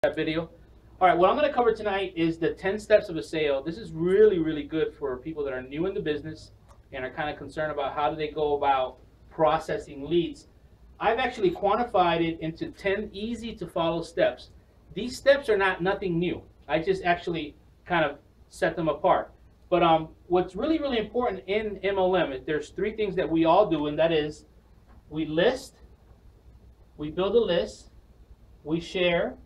that video. All right, what I'm going to cover tonight is the 10 steps of a sale. This is really, really good for people that are new in the business and are kind of concerned about how do they go about processing leads. I've actually quantified it into 10 easy to follow steps. These steps are nothing new. I just actually kind of set them apart. But what's really, really important in MLM is there's 3 things that we all do, and that is we list, we build a list, we share,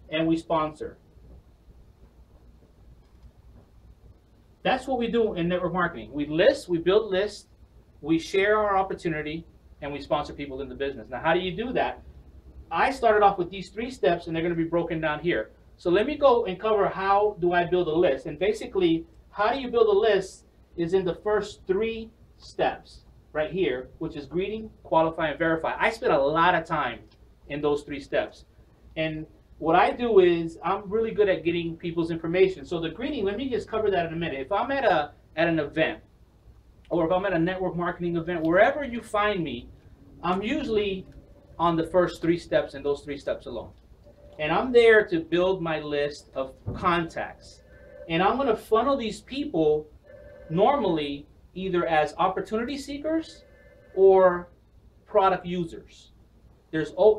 and we sponsor. That's what we do in network marketing. We list, we build lists, we share our opportunity, and we sponsor people in the business. Now, how do you do that? I started off with these 3 steps, and they're going to be broken down here. So let me go and cover how do I build a list. And basically, how do you build a list is in the first 3 steps right here, which is greeting, qualify, and verify. I spent a lot of time in those 3 steps. And what I do is I'm really good at getting people's information. So the greeting, let me just cover that in a minute. If I'm at an event, or if I'm at a network marketing event, wherever you find me, I'm usually on the first 3 steps and those 3 steps alone. And I'm there to build my list of contacts. And I'm going to funnel these people normally either as opportunity seekers or product users.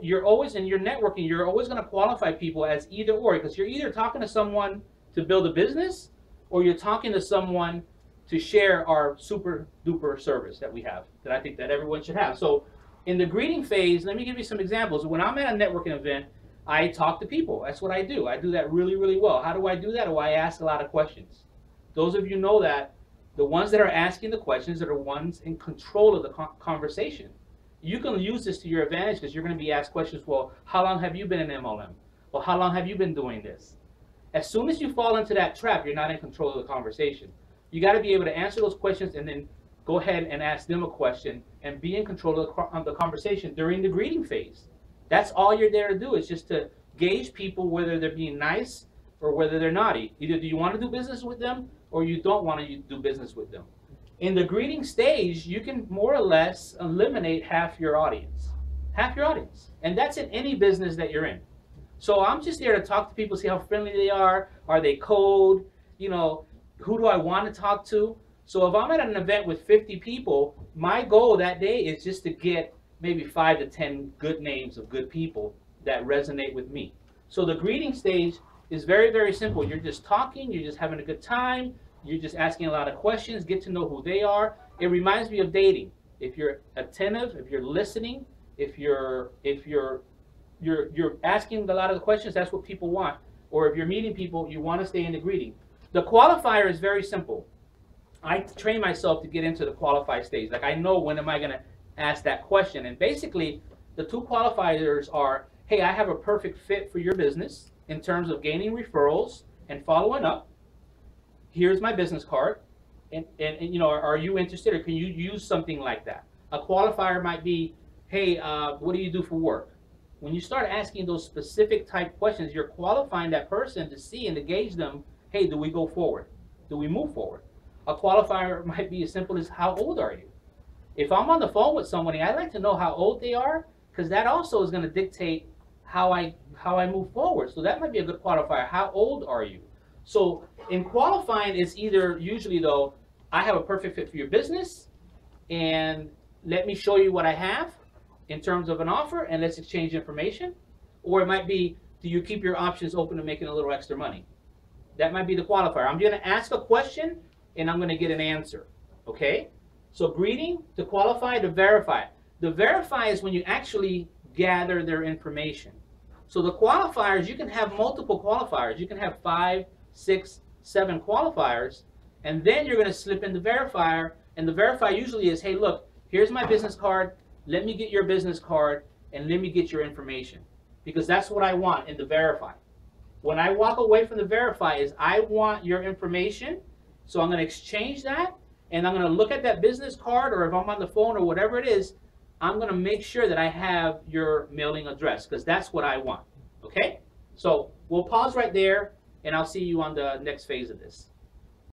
You're always in your networking, you're always going to qualify people as either or, because you're either talking to someone to build a business or you're talking to someone to share our super duper service that we have, that I think that everyone should have. So in the greeting phase, let me give you some examples. When I'm at a networking event, I talk to people. That's what I do. I do that really, really well. How do I do that? Well, I ask a lot of questions. Those of you know that the ones that are asking the questions are the ones in control of the conversation. You can use this to your advantage because you're going to be asked questions. Well, how long have you been in MLM? Well, how long have you been doing this? As soon as you fall into that trap, you're not in control of the conversation. You got to be able to answer those questions and then go ahead and ask them a question and be in control of the conversation during the greeting phase. That's all you're there to do, is just to gauge people whether they're being nice or whether they're naughty. Either do you want to do business with them or you don't want to do business with them. In the greeting stage, you can more or less eliminate half your audience. Half your audience. And that's in any business that you're in. So I'm just there to talk to people, see how friendly they are they cold? You know, who do I want to talk to? So if I'm at an event with 50 people, my goal that day is just to get maybe 5 to 10 good names of good people that resonate with me. So the greeting stage is very, very simple. You're just talking, you're just having a good time, you're just asking a lot of questions, get to know who they are. It reminds me of dating. If you're attentive, if you're listening, if you're asking a lot of the questions, that's what people want. Or if you're meeting people, you want to stay in the greeting. The qualifier is very simple. I train myself to get into the qualify stage. Like, I know when am I going to ask that question. And basically, the 2 qualifiers are, hey, I have a perfect fit for your business in terms of gaining referrals and following up. Here's my business card. And you know, are you interested, or can you use something like that? A qualifier might be, hey, what do you do for work? When you start asking those specific type questions, you're qualifying that person to see and to gauge them, hey, do we go forward? Do we move forward? A qualifier might be as simple as, how old are you? If I'm on the phone with somebody, I like to know how old they are, because that also is going to dictate how I move forward. So that might be a good qualifier. How old are you? So in qualifying, it's either usually, though, I have a perfect fit for your business, and let me show you what I have in terms of an offer, and let's exchange information. Or it might be, do you keep your options open to making a little extra money? That might be the qualifier. I'm going to ask a question, and I'm going to get an answer. Okay? So greeting, to qualify, to verify. The verify is when you actually gather their information. So the qualifiers, you can have multiple qualifiers. You can have 5, 6, 7 qualifiers, and then you're going to slip in the verifier. And the verifier usually is, hey, look, here's my business card. Let me get your business card, and let me get your information. Because that's what I want in the verify. When I walk away from the verify is, I want your information, so I'm going to exchange that. And I'm going to look at that business card, or if I'm on the phone or whatever it is, I'm going to make sure that I have your mailing address, because that's what I want. Okay? So we'll pause right there, and I'll see you on the next phase of this.